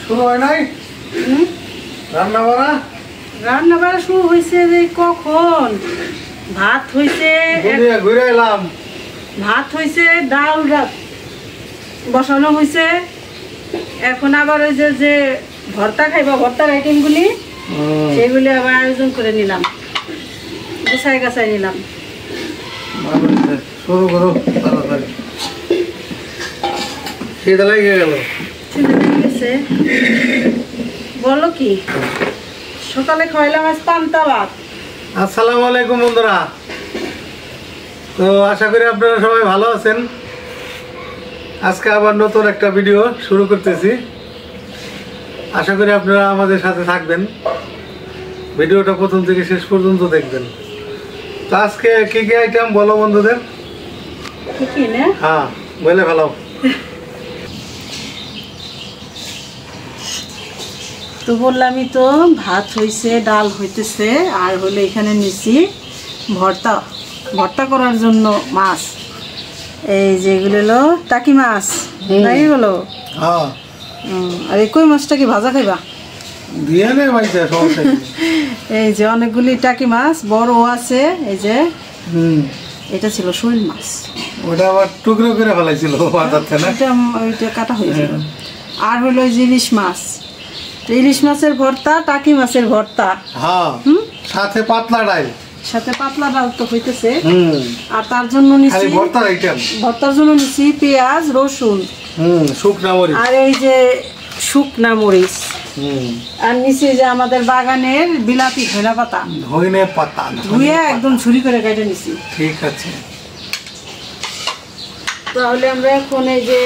শুরু হয় নাই রান্না বাড়া? রান্না বাড়া শুরু হয়েছে যে কখন। ভাত হয়েছে, ঘুরে এলাম। ভাত হয়েছে, ডাল বসানো হয়েছে। এখন আবার ওই যে ভর্তা খাইবা, ভর্তার আইটেমগুলি সেগুলি আবার আয়োজন করে নিলাম, গুছাই গাছাই নিলাম। শুরু করো তাড়াতাড়ি। খিদে লেগে গেল। খিদে লেগে গেছে। বলো কি, সকালে খাইলাম আজ পান্তা ভাত। আসসালামু আলাইকুম বন্ধুরা। তো আশা করি আপনারা সবাই ভালো আছেন। আজকে আবার নতুন একটা ভিডিও শুরু করতেছি। আশা করি আপনারা আমাদের সাথে থাকবেন, ভিডিওটা প্রথম থেকে শেষ পর্যন্ত দেখবেন। তো আজকে কি কি আইটেম বলো বন্ধুদের? কি না? হ্যাঁ বলে ভালো। তো বললামই তো, ভাত হয়েছে, ডাল হইতেছে, আর হলো এখানে নিচ্ছি ভর্তা। ভর্তা করার জন্য মাছ, এই যেগুলো হলো টাকি মাছ, তাই এগুলো। হ্যাঁ, আর এই কই মাছটা কি ভাজা খাইবা? দিয়ে নে ভাইছে সমস্যা নেই। এই যে অনেকগুলি টাকি মাছ, বড় আছে। এই যে এটা ছিল শৈল মাছ, ওটা আবার টুকরো করে ফেলাইছিল মাথাতে না? ওইটা কাটা হয়েছিল। আর হলো এই যে ইলিশ মাছ, ইলিশ মাছের ভর্তা, টাকি মাছের ভর্তা। হ্যাঁ, সাথে পাতলা ডাল। সাথে পাতলা ডাল তো হইতেছে। আর তার জন্য নিছি ভর্তার আইটেম, ভর্তার জন্য নিছি পেঁয়াজ, রসুন, শুকনা মরিচ, আর এই যে শুকনা মরিচ, আর নিচে যে আমাদের বাগানের বিলাতি ধনে পাতা, ধনে পাতা ধুয়ে একদম ঝুরি করে কেটে নিছি। ঠিক আছে। তাহলে আমরা এখন এই যে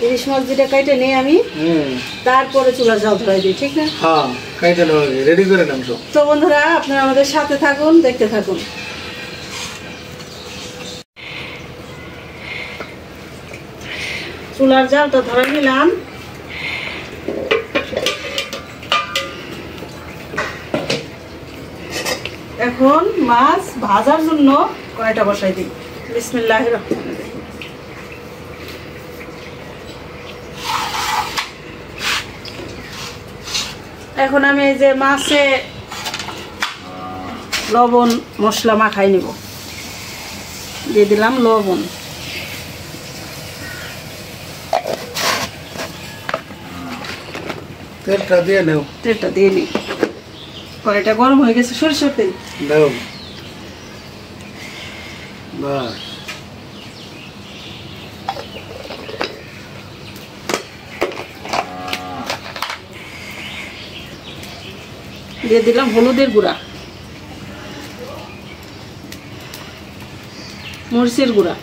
ইলিশ মাছ যেটা কেটে নেই আমি, তারপরে চুলার জাল ধরাই দিই, ঠিক না? হ্যাঁ, কেটে নেওয়া রেডি করে নাম সব। তো বন্ধুরা আপনারা আমাদের সাথে থাকুন, দেখতে থাকুন। চুলার জালটা ধরে নিলাম। এখন মাছ ভাজার জন্য কড়াইটা বসাই দিই। বিসমিল্লাহির রহমানির রহিম। এখন আমি এই যে মাছে লবণ মশলা মাখাই নিব। দিয়ে দিলাম লবণ, তেলটা দিয়ে নেও। তেলটা দিয়ে নিই। কড়াইটা গরম হয়ে গেছে, সরিষার তেল দাও। বাস, দিয়ে দিলাম হলুদের গুঁড়া, মরিচের গুঁড়া,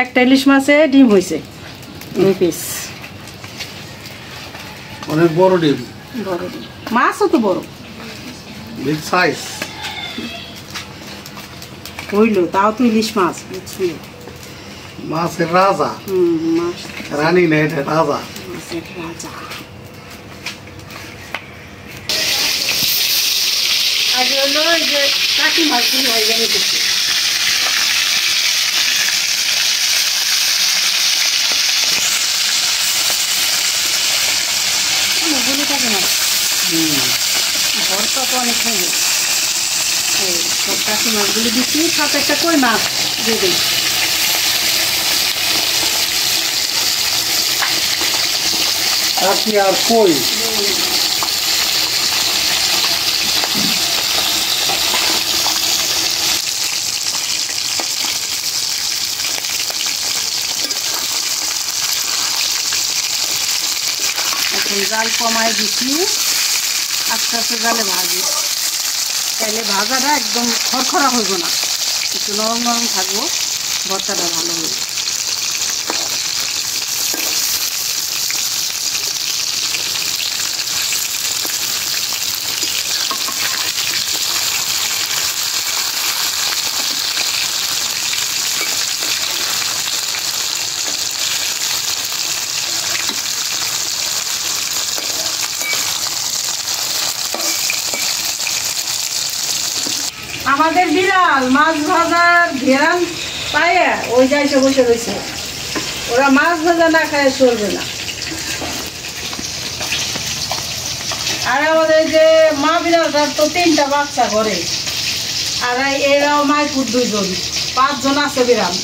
একটা ইলিশ মাছে ডিম হয়েছে 2 পিস। অনেক বড় ডিম, বড় ডিম, মাছও তো বড়, বিগ সাইজ। হইল, তাও তো ইলিশ মাছ, বুঝছি। মাছের রাজা, মাছ রানী না, এটা রাজা। মাছের রাজা। আগে হলো এই যে টাকি মাছগুলো হয়ে গেলে দেখছি। ভর্তা তো অনেক খাইবে। এই সব টাকি মাছগুলো দিচ্ছি, সাথে একটা কই মাছ দিয়ে দিই। টাকি আর কই, এখন জাল কমাই দিচ্ছি, আস্তে আস্তে জালে ভাজি। তাহলে ভাজাটা একদম খড়খড়া হইব না, একটু নরম নরম থাকবো, ভর্তাটা ভালো হবে। আমাদের বিড়াল মাছ ভাজার ঘেরান পায়ে ওই যাইছে বসে রয়েছে। ওরা মাছ ভাজা না খায় চলবে না। আর আমাদের যে মা বিড়ালটার তো 3টা বাচ্চা করে, আর এরাও মাইপুর 2জন, 5 জন আছে বিড়াল।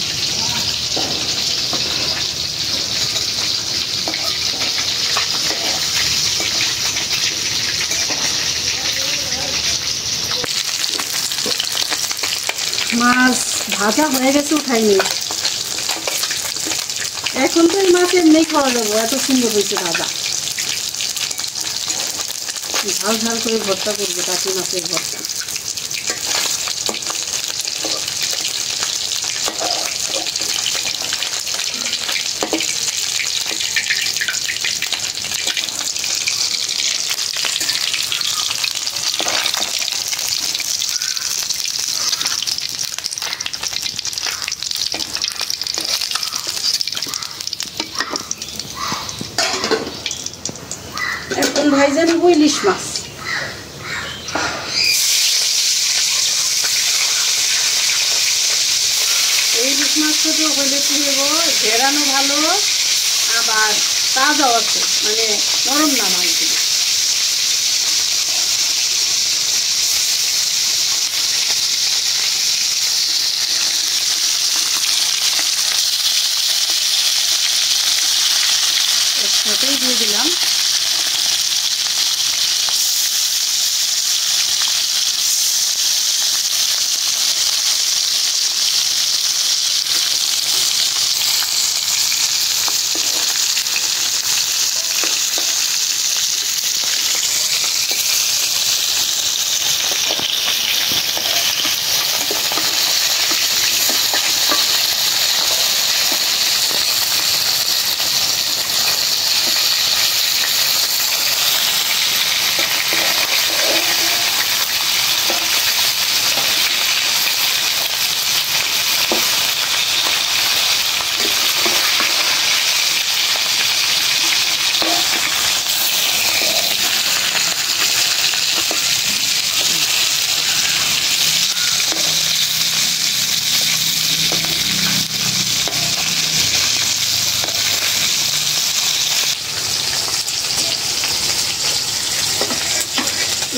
মাছ ভাজা হয়ে গেছে, উঠাইনি। এখন তো এই মাছ এমনি খাওয়া যাবো, এত সুন্দর হয়েছে ভাজা। ঝাল ঝাল করে ভর্তা করবো, টাকি মাছের ভর্তা। এখন ভাইজা নিব ইলিশ মাছ। এই ইলিশ মাছটা তো হইলে কি হইব, ঘেরানো ভালো, আবার তাজাও আছে, মানে নরম না মাছগুলো। একসাথেই দিয়ে দিলাম।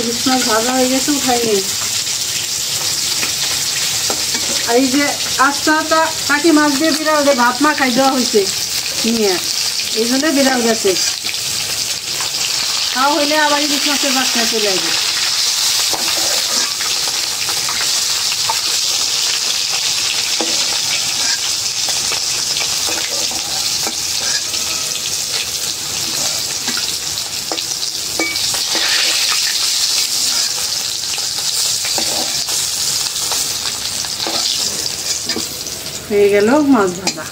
ইলিশ মাছ ভাজা হয়ে গেছে, উঠাইনি। আর এই যে আস্তা টাকি মাছ দিয়ে বিড়ালদের ভাত মা খাই দেওয়া হয়েছে নিয়ে, এই জন্য বিড়াল গেছে। খাওয়া হইলে আবার ইলিশ মাছের বাচ্চা চলে আসবে। হয়ে গেল মাছ ভাজা।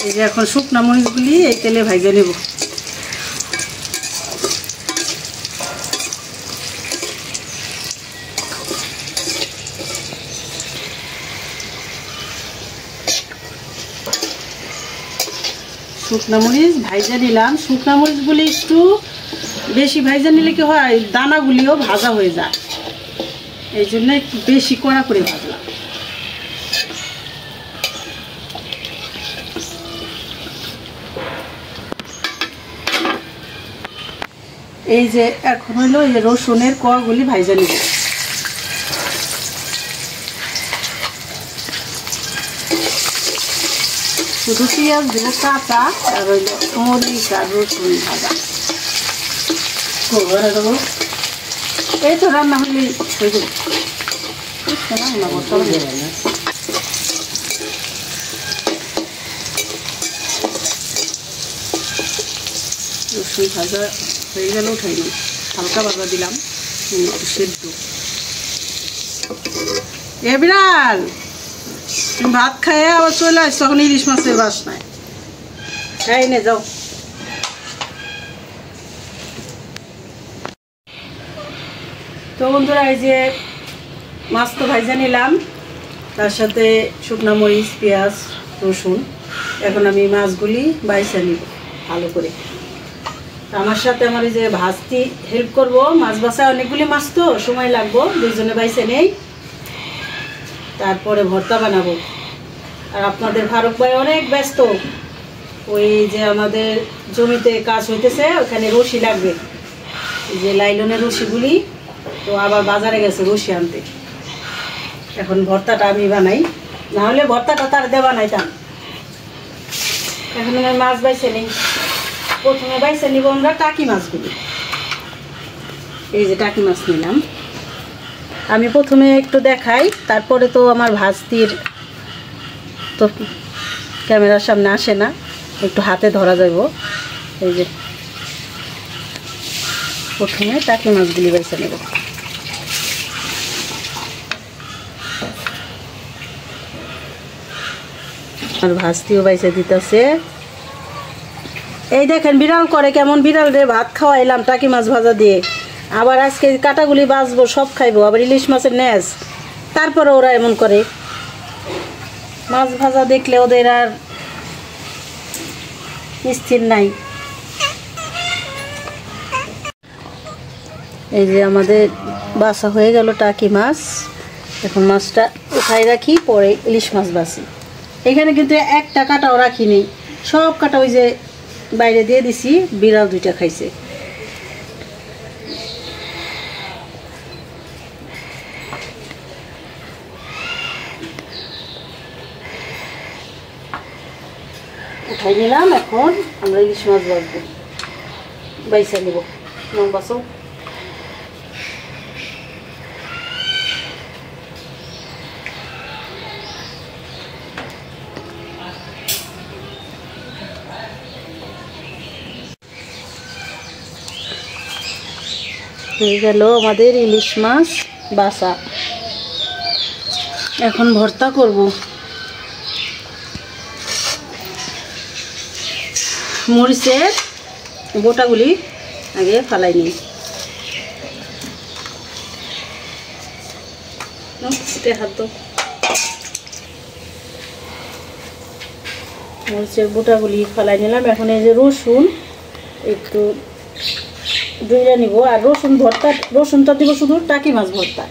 এই যে এখন শুকনা মরিচগুলি এই তেলে ভাজে নেব। শুকনা মরিচ ভাজা নিলাম। শুকনা মরিচগুলি একটু বেশি ভাজা নিলে কি হয়, দানাগুলিও ভাজা হয়ে যায়, এই জন্য একটু বেশি কড়া করে ভাজলাম। এই যে এখন হলো এই রসুনের কোয়াগুলি ভাজা নিব। শুধু পেঁয়াজ দিব কাঁচা, আর হইল মরিচ আর রসুন ভাজা। এই তো রান্না হলে হয়ে যাবে। রসুন ভাজা হয়ে গেল, উঠাই নিই। হালকা ভাজা দিলাম, সেদ্ধ। এ বিড়াল, তুমি ভাত খাইয়ে আবার চলে আসছো তখন ইলিশ মাছের বাসনায়। খাই নে যাও। তো বন্ধুরা, এই যে মাছ তো ভাজা নিলাম, তার সাথে শুকনো মরিচ, পেঁয়াজ, রসুন। এখন আমি মাছগুলি বাইছা নিব ভালো করে। আমার সাথে আমার এই যে ভাজতি হেল্প করব। মাছ বাছায় অনেকগুলি মাছ তো সময় লাগবো, দুইজনে বাইছে নেই, তারপরে ভর্তা বানাবো। আর আপনাদের ফারুক ভাই অনেক ব্যস্ত, ওই যে আমাদের জমিতে কাজ হইতেছে, ওখানে রশি লাগবে, এই যে লাইলনের রশিগুলি, তো আবার বাজারে গেছে রশি আনতে। এখন ভর্তাটা আমি বানাই, নাহলে ভর্তাটা তার দিয়ে বানাইতাম। এখন আমি মাছ বাইছে নিই। প্রথমে বাইছে নিব আমরা টাকি মাছগুলি। এই যে টাকি মাছ নিলাম, আমি প্রথমে একটু দেখাই, তারপরে তো আমার ভাজতির তো ক্যামেরার সামনে আসে না, একটু হাতে ধরা যাব। এই যে প্রথমে টাকি মাছগুলি বাইছে নেব। আর ভাজতিও বাইছে দিতেছে। এই দেখেন বিড়াল করে কেমন, বিড়াল রে ভাত খাওয়াইলাম টাকি মাছ ভাজা দিয়ে, আবার আজকে কাটাগুলি বাজবো, সব খাইবো, আবার ইলিশ মাছের ন্যাস, তারপরে ওরা এমন করে। মাছ ভাজা দেখলে ওদের আর স্থির নাই। এই যে আমাদের বাছা হয়ে গেল টাকি মাছ, এখন মাছটা উঠাই রাখি, পরে ইলিশ মাছ বাছি। এখানে কিন্তু একটা কাটাও রাখিনি, সব কাটা ওই যে বাইরে দিয়ে দিছি, বিড়াল দুইটা খাইছে। উঠাই নিলাম, এখন আমরা ইলিশ মাছ বাছবো, বাইসা নিব। বাসো হয়ে গেল আমাদের ইলিশ মাছ বাছা। এখন ভর্তা করব। মরিচের বোটাগুলি আগে ফালাই নিই, হাত মরিচের বোটাগুলি ফালাই নিলাম। এখন এই যে রসুন একটু ধুইয়া নিব, আর রসুন ভর্তা, রসুনটা দিব শুধু টাকি মাছ ভর্তা,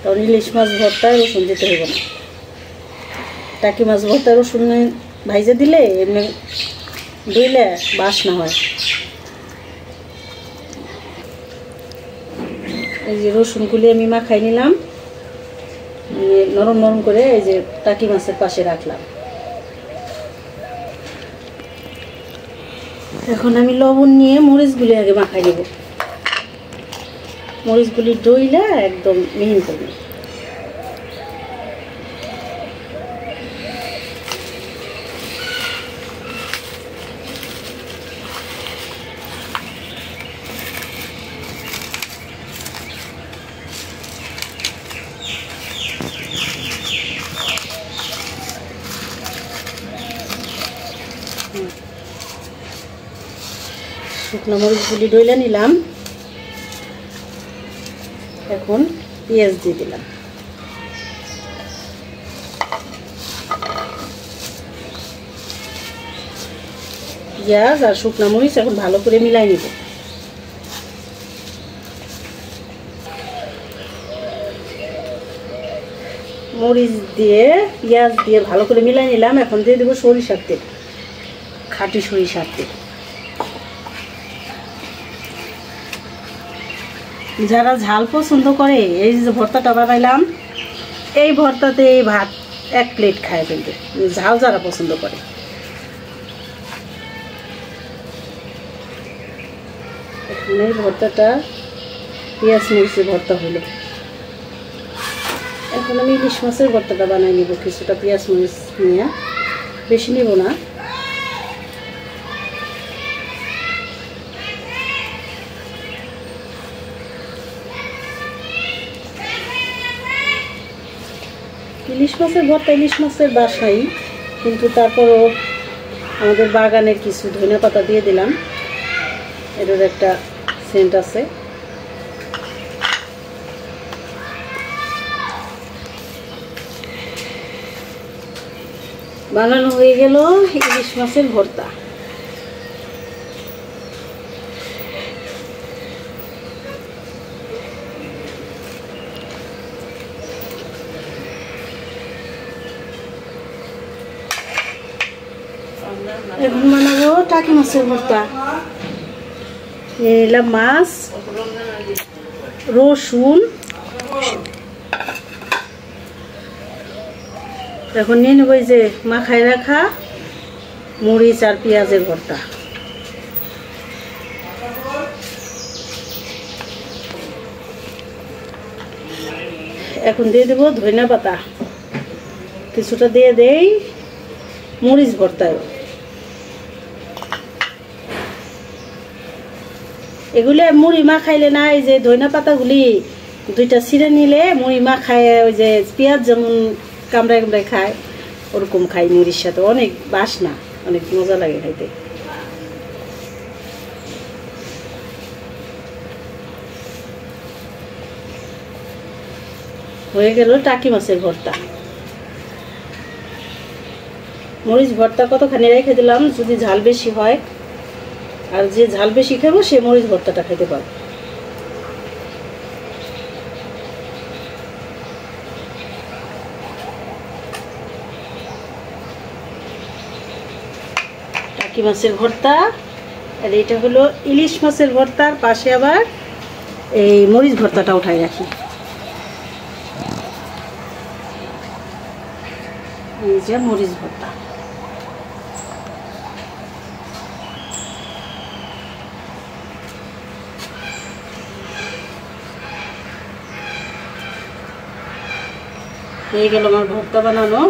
কারণ ইলিশ মাছ ভর্তায় রসুন দিতে হবে না। টাকি মাছ ভর্তা রসুন ভাইজে দিলে এমনি ধুইলে বাসনা হয়। এই যে রসুনগুলি আমি মাখাই নিলাম, নরম নরম করে এই যে টাকি মাছের পাশে রাখলাম। এখন আমি লবণ নিয়ে মরিচগুলি আগে মাখাই নেব, মরিচগুলি ডইলে একদম মিহিন করব। শুকনো মরিচগুলি ডইলে নিলাম, এখন পেঁয়াজ দিয়ে দিলাম। পেঁয়াজ আর শুকনো মরিচ এখন ভালো করে মিলাই নিব। মরিচ দিয়ে পেঁয়াজ দিয়ে ভালো করে মিলাই নিলাম। এখন দিয়ে দেবো সরিষার তেল, খাঁটি সরিষার তেল। যারা ঝাল পছন্দ করে, এই যে ভর্তাটা বানাইলাম, এই ভর্তাতে এই ভাত এক প্লেট খায়, কিন্তু ঝাল যারা পছন্দ করে। এখন এই ভর্তাটা পেঁয়াজ মরিচের ভর্তা হলো। এখন আমি ইলিশ মাছের ভর্তাটা বানাই নিব, কিছুটা পেঁয়াজ মরিচ নিয়ে, বেশি নিব না। ইলিশ মাছের ভর্তা ইলিশ মাছের বাসাই, কিন্তু তারপরও আমাদের বাগানের কিছু ধনিয়া পাতা দিয়ে দিলাম, এটার একটা সেন্ট আছে। বানানো হয়ে গেল ইলিশ মাছের ভর্তা। এখন বানাবো টাকি মাছের ভর্তা। নিলাম মাছ, রসুন, এখন নিয়ে নেব এই যে মাখায় রাখা মরিচ আর পেঁয়াজের ভর্তা। এখন দিয়ে দেবো ধনিয়া পাতা, কিছুটা দিয়ে দেই মরিচ ভর্তায়। এগুলো মুড়ি মা খাইলে না, এই যে ধনিয়া পাতাগুলি দুইটা ছিঁড়ে নিলে মুড়ি মা খায়, ওই যে পেঁয়াজ যেমন কামড়ায় কামড়ায় খায় ওরকম খাই মুড়ির সাথে, অনেক বাসনা, অনেক মজা লাগে খাইতে। হয়ে গেল টাকি মাছের ভর্তা। মরিচ ভর্তা কতখানি রেখে দিলাম, যদি ঝাল বেশি হয়, আর যে ঝাল বেশি খাবো সে মরিচ ভর্তাটা খাইতে পারবো। টাকি মাছের ভর্তা, আর এটা হলো ইলিশ মাছের ভর্তার পাশে আবার এই মরিচ ভর্তাটা উঠাই রাখি। এই যে মরিচ ভর্তা। হয়ে গেল আমার ভর্তা বানানো।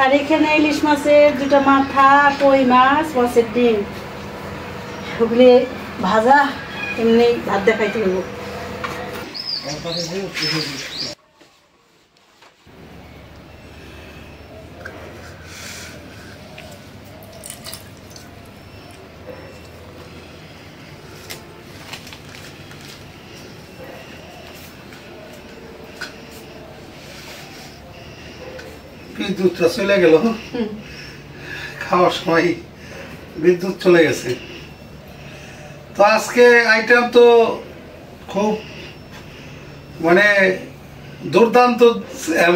আর এখানে ইলিশ মাছের দুটো মাথা, কই মাছ, মাছের ডিম, ওগুলি ভাজা, এমনি ভাত দেখাইতে হইব। বিদ্যুৎটা চলে গেল, খাওয়ার সময় বিদ্যুৎ চলে গেছে। তো আজকে আইটেম তো খুব মানে দুর্দান্ত,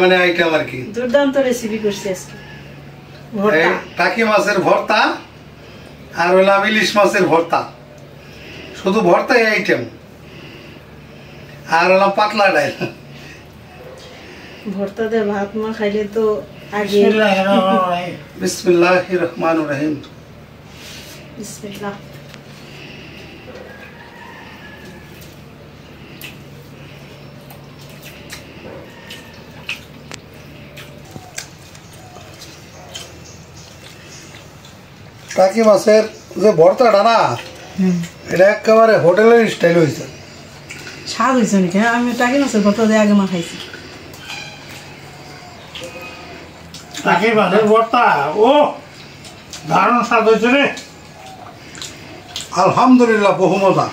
মানে আইটেম আর কি, দুর্দান্ত রেসিপি করছি আজকে। টাকি মাছের ভর্তা আর হলাম ইলিশ মাছের ভর্তা, শুধু ভর্তাই আইটেম, আর হলাম পাতলা ডাল। ভর্তা দিয়ে ভাত মা খাইলে তো আগে। বিসমিল্লাহির রহমানির রহিম। বিসমিল্লাহ। টাকি মাছের যে ভর্তাটা না, এটা একেবারে হোটেলের স্টাইল হয়েছে। স্বাদ হয়েছে নাকি? আমি টাকি মাছের ভর্তা দিয়ে আগে মা খাইছি। টাকি মাছের ভর্তা ও দারুণ স্বাদ হয়েছে রে, আলহামদুলিল্লাহ, বহু মজা,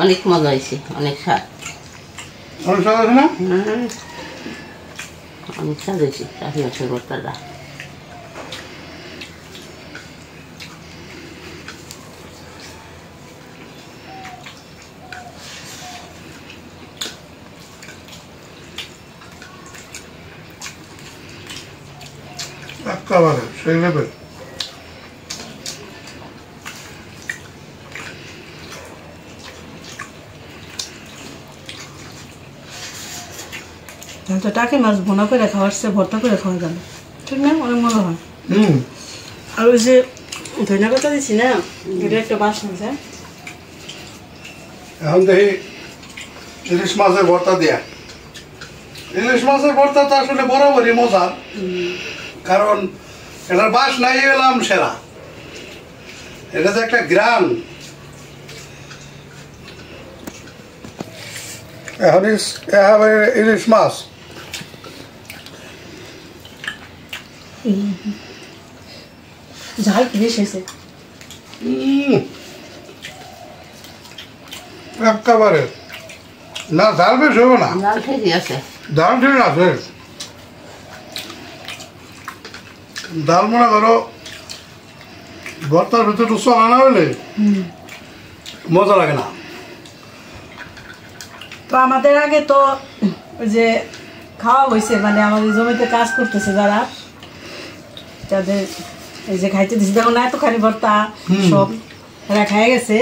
অনেক মজা হয়েছে, অনেক স্বাদ, অনেক স্বাদ আছে না? অনেক স্বাদ হয়েছে টাকি মাছের ভর্তাটা। একেবারে সেই লেভেল। তো টাকি মাছ ভোনা করে খাওয়ার চেয়ে ভর্তা করে খাওয়া যাবে, ঠিক না? অনেক মজা হয়। আর ওই যে ধনিয়া পাতা দিচ্ছি না, এটা একটা বাসনা আছে। এখন দেখি ইলিশ মাছের ভর্তা দিয়া। ইলিশ মাছের ভর্তা তো আসলে বরাবরই মজা, কারণ এটার বাস নাই এলাম সেরা, এটা যে একটা গ্রাম। এখন ইলিশ মাছ ঝাল বেশ হয়েছে। একেবারে না, ঝাল বেশ হইব না, ডাল ঠিকই আছে, ডাল ঠিক আছে। ডাল মনে করো ভর্তার ভিতরে একটু চলা না হলে মজা লাগে না। তো আমাদের আগে তো ওই যে খাওয়া হয়েছে, মানে আমাদের জমিতে কাজ করতেছে যারা, তাদের এই যে খাইতে দিছি দেখো না এতখানি ভর্তা সব এরা খাই গেছে,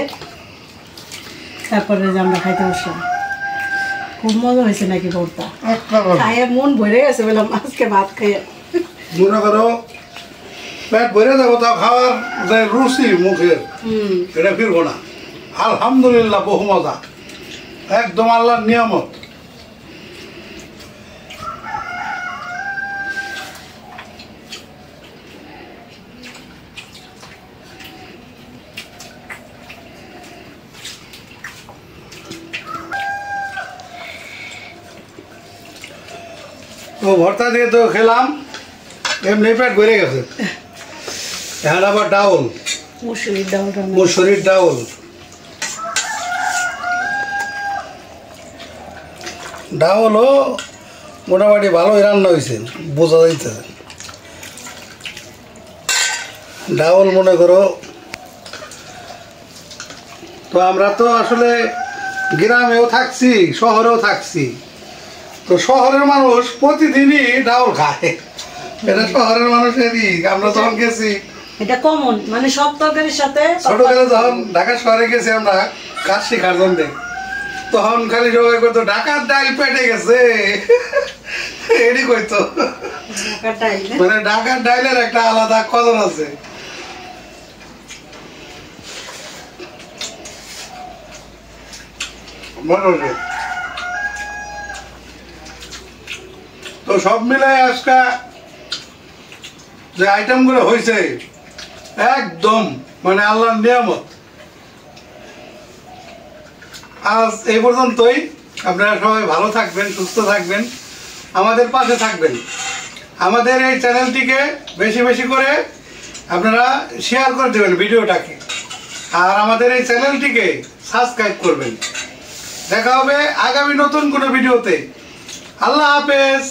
তারপরে যে আমরা খাইতে বসলাম। খুব মজা হয়েছে নাকি ভর্তা, খাইয়ে মন ভরে গেছে বললাম আজকে ভাত খেয়ে। মনে করো পেট ভরে যাবো, তাও খাওয়ার যে রুচি মুখের এটা ফিরবো না। আলহামদুলিল্লাহ বহু মজা, একদম আল্লাহর নিয়ামত। তো ভর্তা দিয়ে তো খেলাম, এমনি পেট ভরে গেছে। এখন আবার ডাউল, মুসুরির ডাল রান্না। মুসুরির ডাউল। ডাউলও মোটামুটি ভালোই রান্না হয়েছে, বোঝা যাইতেছে। ডাউল মনে করো, তো আমরা তো আসলে গ্রামেও থাকছি শহরেও থাকছি, তো শহরের মানুষ প্রতিদিনই ডাউল খায়, এটা শহরের মানুষেরই। আমরা যখন গেছি এটা কমন, মানে সব তরকারির সাথে। ছোটবেলা যখন ঢাকা শহরে গেছি আমরা কাজ শেখার জন্য, তখন খালি সবাই কইতো ঢাকার ডাইল পেটে গেছে, এডি কইতো। মানে ঢাকার ডাইলের একটা আলাদা কদর আছে। তো সব মিলাই আজকে যে আইটেম গুলো হয়েছে একদম মানে আল্লাহর নিয়ামত। আজ এই পর্যন্তই। আপনারা সবাই ভালো থাকবেন, সুস্থ থাকবেন, আমাদের পাশে থাকবেন। আমাদের এই চ্যানেলটিকে বেশি বেশি করে আপনারা শেয়ার করে দেবেন ভিডিওটাকে, আর আমাদের এই চ্যানেলটিকে সাবস্ক্রাইব করবেন। দেখা হবে আগামী নতুন কোনো ভিডিওতে। আল্লাহ হাফেজ।